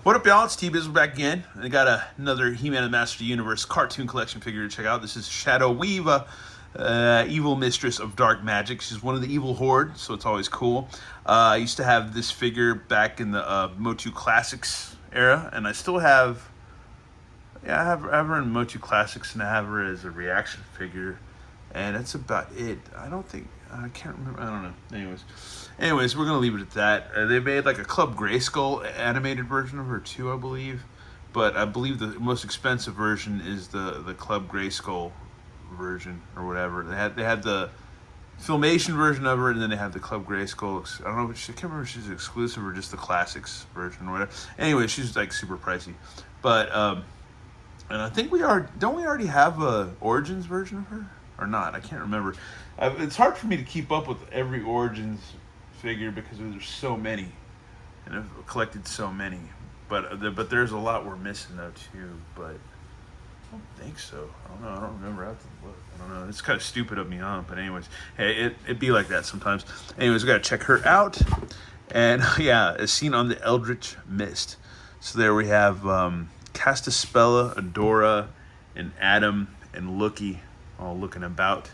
What up, y'all? It's T-Biz back again. I got another He-Man and Master of the Universe cartoon collection figure to check out. This is Shadow Weaver, evil mistress of dark magic. She's one of the evil horde, so it's always cool. I used to have this figure back in the Motu Classics era, and I still have. Yeah, I have her in Motu Classics, and I have her as a reaction figure, and that's about it. I can't remember. I don't know. Anyways, we're gonna leave it at that. They made like a Club Grayskull animated version of her too, I believe. But I believe the most expensive version is the Club Grayskull version or whatever. They had the Filmation version of her, and then they had the Club Grayskull. I don't know. I can't remember if she's exclusive or just the classics version or whatever. Anyway, she's like super pricey, but and I think don't we already have a Origins version of her or not? I can't remember. It's hard for me to keep up with every Origins figure because there's so many, and I've collected so many. But there's a lot we're missing though too. But I don't think so. I don't know. I don't remember. I have to look. I don't know. It's kind of stupid of me, huh? But anyways, hey, it be like that sometimes. Anyways, we gotta check her out. And yeah, as seen on the Eldritch Mist. So there we have Castaspella, Adora, and Adam and Lookie all looking about.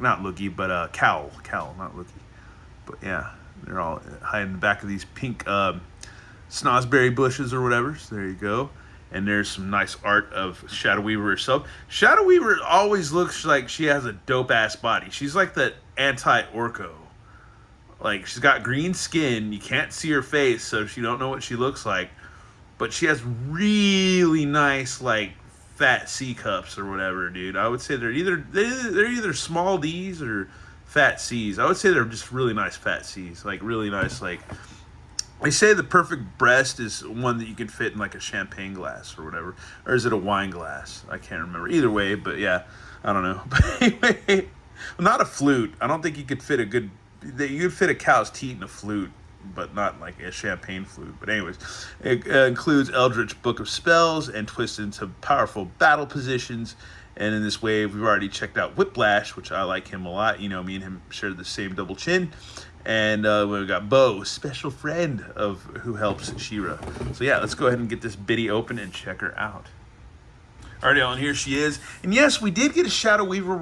Not Lookie, but Cowl, not Lookie. But yeah, they're all hiding in the back of these pink snozberry bushes or whatever. So there you go. And there's some nice art of Shadow Weaver herself. Shadow Weaver always looks like she has a dope ass body. She's like the anti-Orko. Like, she's got green skin. You can't see her face, so you don't know what she looks like. But she has really nice, like, fat C cups or whatever, dude. I would say they're either small D's or fat C's. I would say they're just really nice fat C's, like really nice. Like, they say the perfect breast is one that you can fit in like a champagne glass or whatever, or is it a wine glass? I can't remember. Either way, but yeah, I don't know. But anyway, not a flute. I don't think you could fit you could fit a cow's teat in a flute, but not like a champagne flute. But anyways, it includes Eldritch Book of Spells and twists into powerful battle positions. And in this wave, we've already checked out Whiplash, which I like him a lot. You know, me and him share the same double chin. And we've got Bo, special friend of who helps She-Ra. So yeah, let's go ahead and get this biddy open and check her out. Alright, y'all, and here she is. And yes, we did get a Shadow Weaver.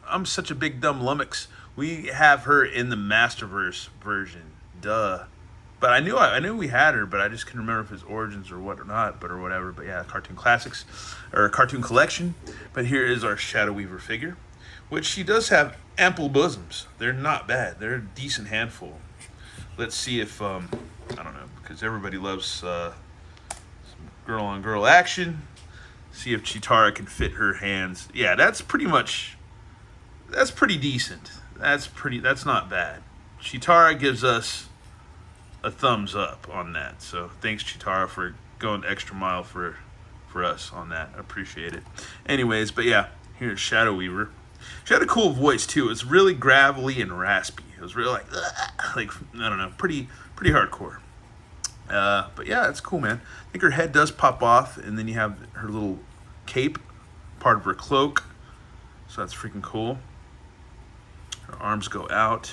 I'm such a big dumb lummox. We have her in the Masterverse version. Duh. But I knew we had her, but I just couldn't remember if it's Origins or what or not, or whatever. But yeah, Cartoon Classics, or Cartoon Collection. But here is our Shadow Weaver figure, which she does have ample bosoms. They're not bad. They're a decent handful. Let's see if, I don't know, because everybody loves some girl-on-girl action. See if Cheetara can fit her hands. Yeah, that's pretty decent. That's not bad. Cheetara gives us a thumbs up on that. So thanks, Cheetara, for going the extra mile for us on that. I appreciate it. Anyways, but yeah, here's Shadow Weaver. She had a cool voice too. It was really gravelly and raspy. It was really like I don't know, pretty hardcore. But yeah, it's cool, man. I think her head does pop off, and then you have her little cape, part of her cloak. So that's freaking cool. Her arms go out.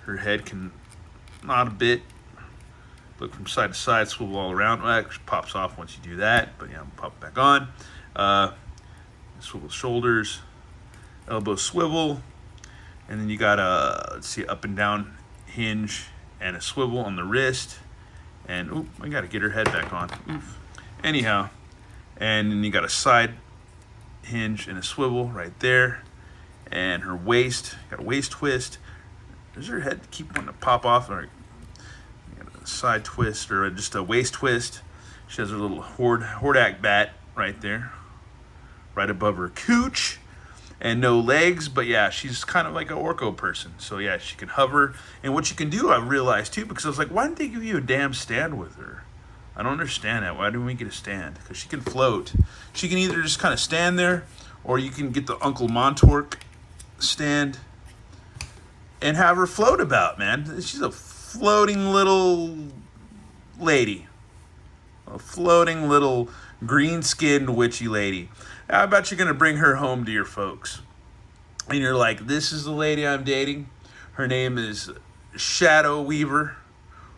Her head can nod a bit, look from side to side, swivel all around. Well, it pops off once you do that, but yeah, pop it back on. Swivel shoulders, elbow swivel, and then you got let's see, up and down hinge and a swivel on the wrist. And oop, I gotta get her head back on. Oof. Anyhow, and then you got a side hinge and a swivel right there, and her waist, got a waist twist. Does her head keep wanting to pop off? Or a side twist or just a waist twist. She has her little Hordak bat right there, right above her cooch, and no legs. But yeah, she's kind of like an Orko person. So yeah, she can hover. And what you can do, I realized too, because I was like, why didn't they give you a damn stand with her? I don't understand that. Why didn't we get a stand? Because she can float. She can either just kind of stand there, or you can get the Uncle Montork stand and have her float about, man. She's a floating little lady. A floating little green-skinned witchy lady. I bet you're going to bring her home to your folks. And you're like, this is the lady I'm dating. Her name is Shadow Weaver,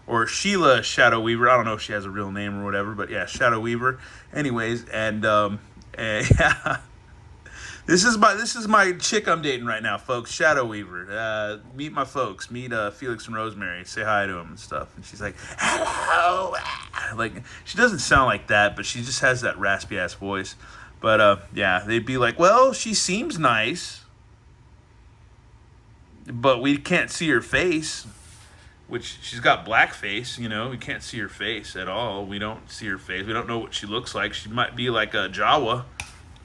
or Sheila Shadow Weaver. I don't know if she has a real name or whatever, but yeah, Shadow Weaver. Anyways, and yeah. This is my chick I'm dating right now, folks. Shadow Weaver. Meet my folks. Meet Felix and Rosemary. Say hi to them and stuff. And she's like, hello. Like, she doesn't sound like that, but she just has that raspy ass voice. But yeah, they'd be like, well, she seems nice, but we can't see her face. Which, she's got black face, you know. We can't see her face at all. We don't see her face. We don't know what she looks like. She might be like a Jawa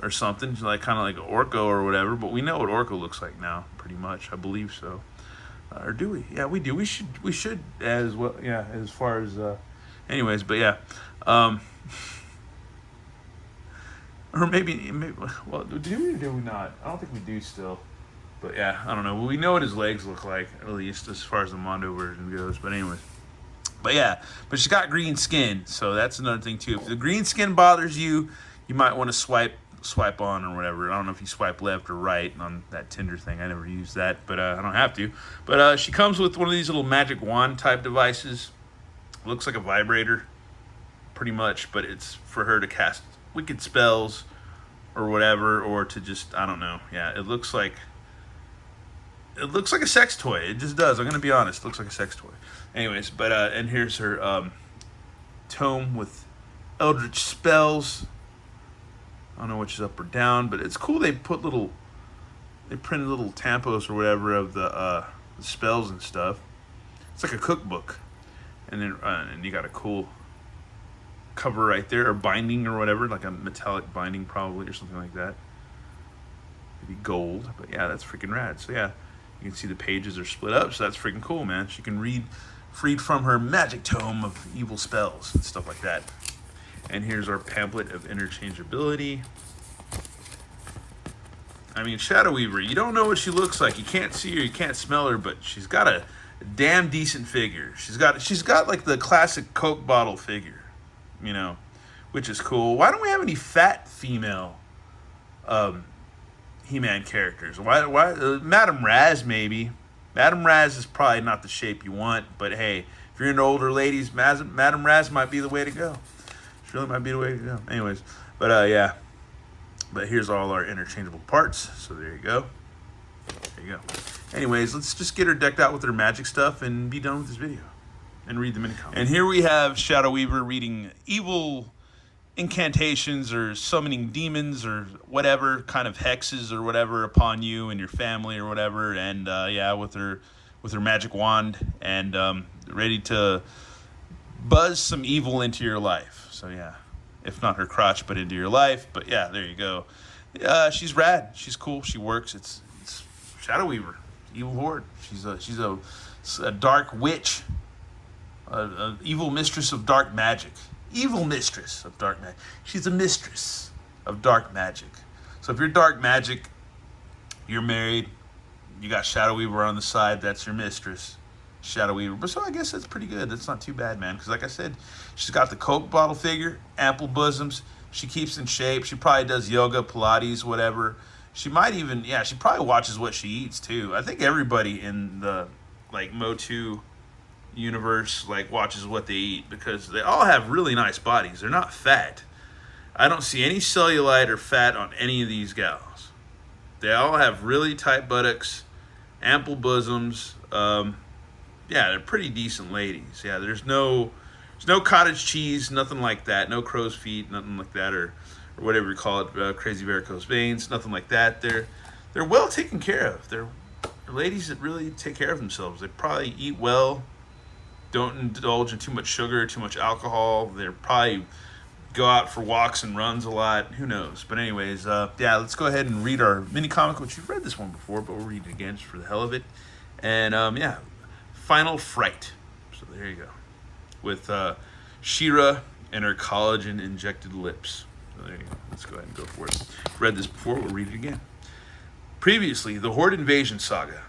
or something, like kind of like an Orko or whatever, but we know what Orko looks like now, pretty much. I believe so. Or do we? Yeah, we do. We should as well. Yeah, as far as anyways, but yeah. Or maybe well, do we or do we not? I don't think we do still. But yeah, I don't know. Well, we know what his legs look like, at least as far as the Mondo version goes. But anyways. But yeah, but she's got green skin, so that's another thing too. If the green skin bothers you, you might want to swipe on or whatever. I don't know if you swipe left or right on that Tinder thing. I never use that, but I don't have to. But she comes with one of these little magic wand type devices. Looks like a vibrator, pretty much, but it's for her to cast wicked spells or whatever, or to just, I don't know. Yeah, it looks like a sex toy. It just does. I'm gonna be honest. It looks like a sex toy. Anyways, but and here's her tome with eldritch spells. I don't know which is up or down, but it's cool. They printed little tampos or whatever of the spells and stuff. It's like a cookbook, and then and you got a cool cover right there, or binding or whatever, like a metallic binding probably or something like that. Maybe gold, but yeah, that's freaking rad. So yeah, you can see the pages are split up, so that's freaking cool, man. She can read freed from her magic tome of evil spells and stuff like that. And here's our pamphlet of interchangeability. I mean, Shadow Weaver, you don't know what she looks like. You can't see her, you can't smell her, but she's got a damn decent figure. She's got like the classic Coke bottle figure, you know, which is cool. Why don't we have any fat female He-Man characters? Why Madame Raz maybe. Madame Raz is probably not the shape you want, but hey, if you're into older ladies, Madame Raz might be the way to go. She really might be the way to go. Anyways, but yeah. But here's all our interchangeable parts. So there you go. There you go. Anyways, let's just get her decked out with her magic stuff and be done with this video. And read the mini comic. And here we have Shadow Weaver reading evil incantations or summoning demons or whatever kind of hexes or whatever upon you and your family or whatever, and yeah, with her magic wand, and ready to buzz some evil into your life. So yeah, if not her crotch, but into your life. But yeah, there you go. She's rad. She's cool. She works. It's Shadow Weaver, evil horde. She's a dark witch, a evil mistress of dark magic. Evil mistress of dark magic. She's a mistress of dark magic. So if you're dark magic, you're married, you got Shadow Weaver on the side, that's your mistress, Shadow Weaver. But so I guess that's pretty good. That's not too bad, man. Because like I said, she's got the Coke bottle figure, ample bosoms. She keeps in shape. She probably does yoga, Pilates, whatever. She might even, yeah, she probably watches what she eats too. I think everybody in the like Motu universe like watches what they eat, because they all have really nice bodies. They're not fat. I don't see any cellulite or fat on any of these gals. They all have really tight buttocks, ample bosoms. Yeah, they're pretty decent ladies. Yeah, there's no cottage cheese, nothing like that. No crow's feet, nothing like that, or whatever you call it, crazy varicose veins, nothing like that. They're well taken care of. They're ladies that really take care of themselves. They probably eat well, don't indulge in too much sugar, too much alcohol. They're probably go out for walks and runs a lot. Who knows? But anyways, yeah, let's go ahead and read our mini comic, which you've read this one before, but we'll read it again just for the hell of it. And yeah, Final Fright. So there you go. With She-Ra and her collagen-injected lips. So there you go. Let's go ahead and go for it. Read this before, we'll read it again. Previously, the Horde Invasion Saga.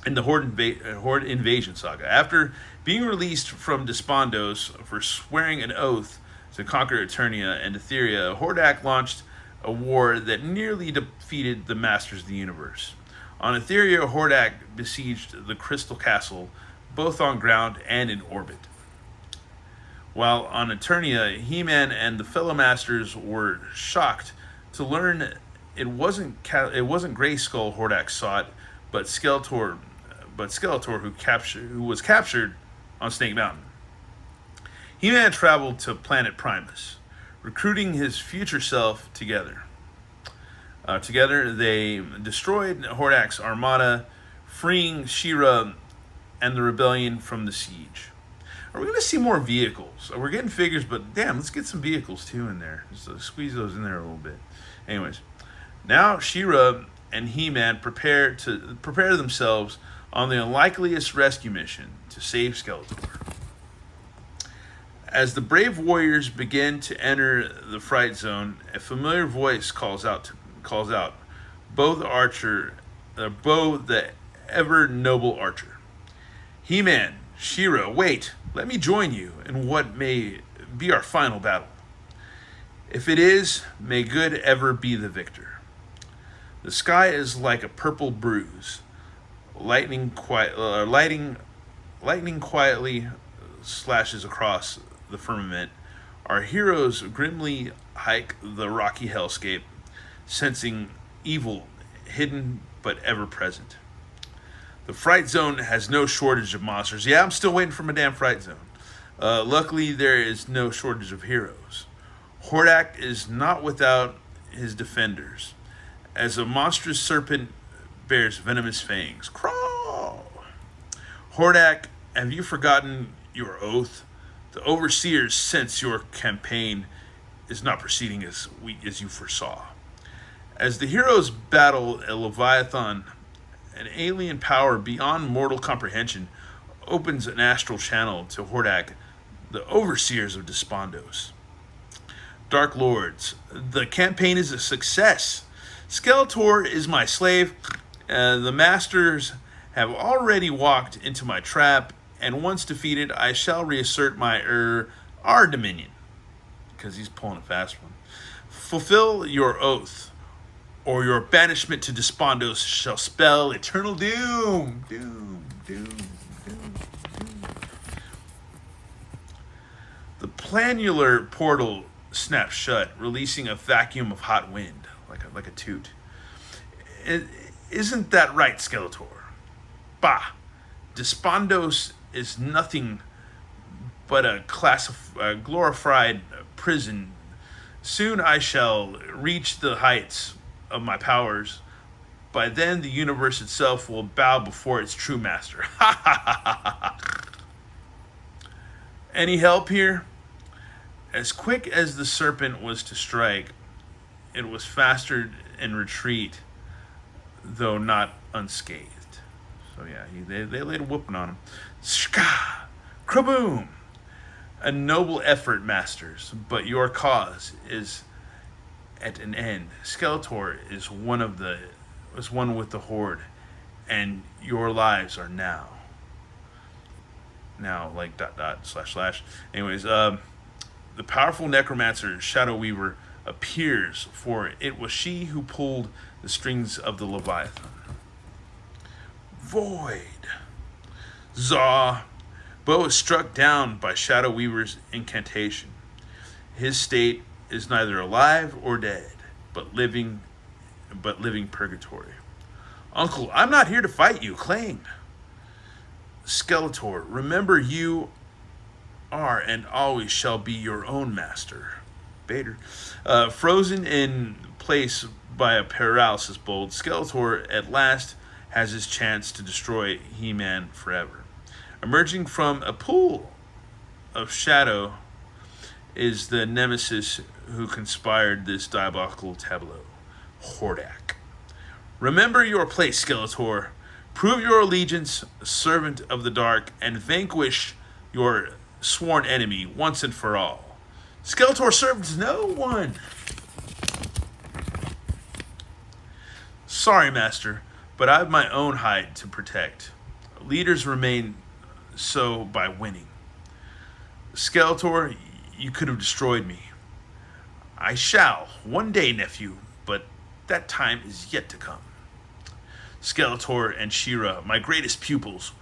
In the Horde Invasion Saga. After being released from Despondos for swearing an oath to conquer Eternia and Etheria, Hordak launched a war that nearly defeated the Masters of the Universe. On Etheria, Hordak besieged the Crystal Castle, both on ground and in orbit. While on Eternia, He-Man and the fellow Masters were shocked to learn it wasn't Grayskull Hordak sought, but Skeletor who was captured on Snake Mountain. He-Man traveled to planet Primus, recruiting his future self together. Together, they destroyed Hordak's armada, freeing She-Ra and the rebellion from the siege. Are we going to see more vehicles? We're getting figures, but damn, let's get some vehicles too in there. So squeeze those in there a little bit. Anyways, now She-Ra and He-Man prepare themselves on the unlikeliest rescue mission to save Skeletor. As the brave warriors begin to enter the fright zone, a familiar voice calls out, Bo the ever noble archer. He-Man, She-Ra, wait, let me join you in what may be our final battle. If it is, may good ever be the victor. The sky is like a purple bruise. Lightning quietly slashes across the firmament. Our heroes grimly hike the rocky hellscape, sensing evil hidden but ever present. The Fright Zone has no shortage of monsters. Yeah, I'm still waiting for my damn Fright Zone. Luckily, there is no shortage of heroes. Hordak is not without his defenders, as a monstrous serpent bears venomous fangs. Crawl! Hordak, have you forgotten your oath? The overseers sense your campaign is not proceeding as you foresaw. As the heroes battle a Leviathan, an alien power beyond mortal comprehension opens an astral channel to Hordak, the overseers of Despondos. Dark Lords, the campaign is a success. Skeletor is my slave. The Masters have already walked into my trap, and once defeated, I shall reassert our dominion. Because he's pulling a fast one. Fulfill your oath, or your banishment to Despondos shall spell eternal doom. Doom, doom, doom, doom. The planular portal snaps shut, releasing a vacuum of hot wind, like a toot. Isn't that right, Skeletor? Bah! Despondos is nothing but a glorified prison. Soon I shall reach the heights of my powers. By then, the universe itself will bow before its true master. Ha ha ha ha ha! Any help here? As quick as the serpent was to strike, it was faster in retreat, though not unscathed. So yeah, they laid a whooping on him. Shka! Kraboom! A noble effort, Masters, but your cause is at an end. Skeletor is one with the Horde, and your lives are now. Now, like ... / Anyways, the powerful necromancer Shadow Weaver appears, for it was she who pulled the strings of the Leviathan. Void. Zaw. Bo is struck down by Shadow Weaver's incantation. His state is neither alive or dead, but living purgatory. Uncle, I'm not here to fight you. Clang. Skeletor, remember you are and always shall be your own master. Vader. Frozen in place by a paralysis bolt, Skeletor at last has his chance to destroy He-Man forever. Emerging from a pool of shadow is the nemesis who conspired this diabolical tableau, Hordak. Remember your place, Skeletor. Prove your allegiance, servant of the dark, and vanquish your sworn enemy once and for all. Skeletor serves no one. Sorry, Master, but I have my own hide to protect. Leaders remain so by winning. Skeletor, you could have destroyed me. I shall, one day, nephew, but that time is yet to come. Skeletor and She-Ra, my greatest pupils,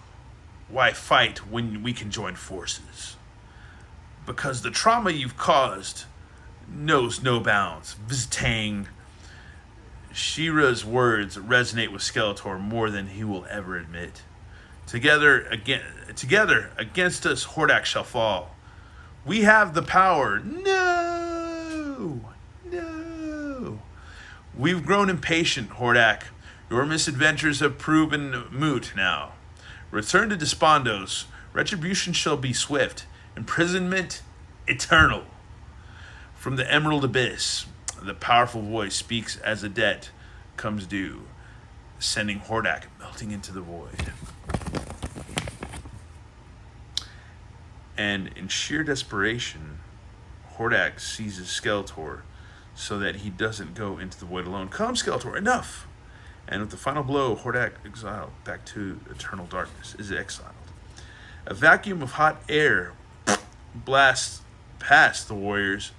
why fight when we can join forces? because the trauma you've caused knows no bounds. Vztang. She-Ra's words resonate with Skeletor more than he will ever admit. Together against us, Hordak shall fall. We have the power. No! No! We've grown impatient, Hordak. Your misadventures have proven moot now. Return to Despondos. Retribution shall be swift. Imprisonment eternal. From the Emerald Abyss, the powerful voice speaks as a debt comes due, sending Hordak melting into the void. And in sheer desperation, Hordak seizes Skeletor so that he doesn't go into the void alone. Come, Skeletor, enough! And with the final blow, Hordak, exiled back to eternal darkness, is exiled. A vacuum of hot air blasts past the warriors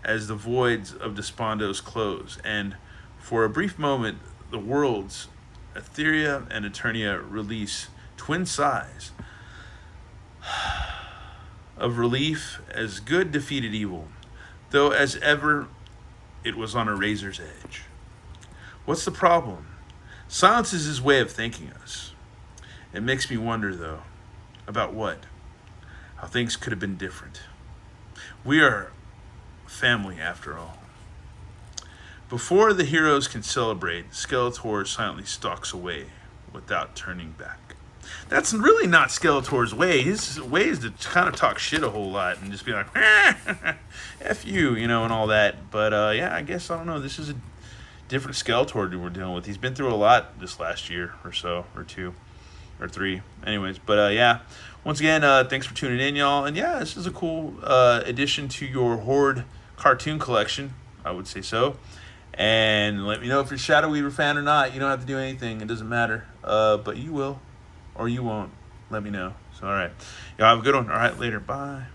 as the voids of Despondos close, and for a brief moment, the worlds, Etheria and Eternia, release twin sighs of relief as good defeated evil, though as ever it was on a razor's edge. What's the problem? Silence is his way of thanking us. It makes me wonder, though, about what? How things could have been different. We are family, after all. Before the heroes can celebrate, Skeletor silently stalks away without turning back. That's really not Skeletor's way. His way is to kind of talk shit a whole lot and just be like, F you, and all that. But yeah, I guess, I don't know. This is a different Skeletor we're dealing with. He's been through a lot this last year or so, or 2, or 3. Anyways, but yeah. Once again, thanks for tuning in, y'all. And yeah, this is a cool addition to your Horde cartoon collection. I would say so. And let me know if you're a Shadow Weaver fan or not. You don't have to do anything. It doesn't matter. But you will. Or you won't. Let me know. So, all right. Y'all have a good one. All right, later. Bye.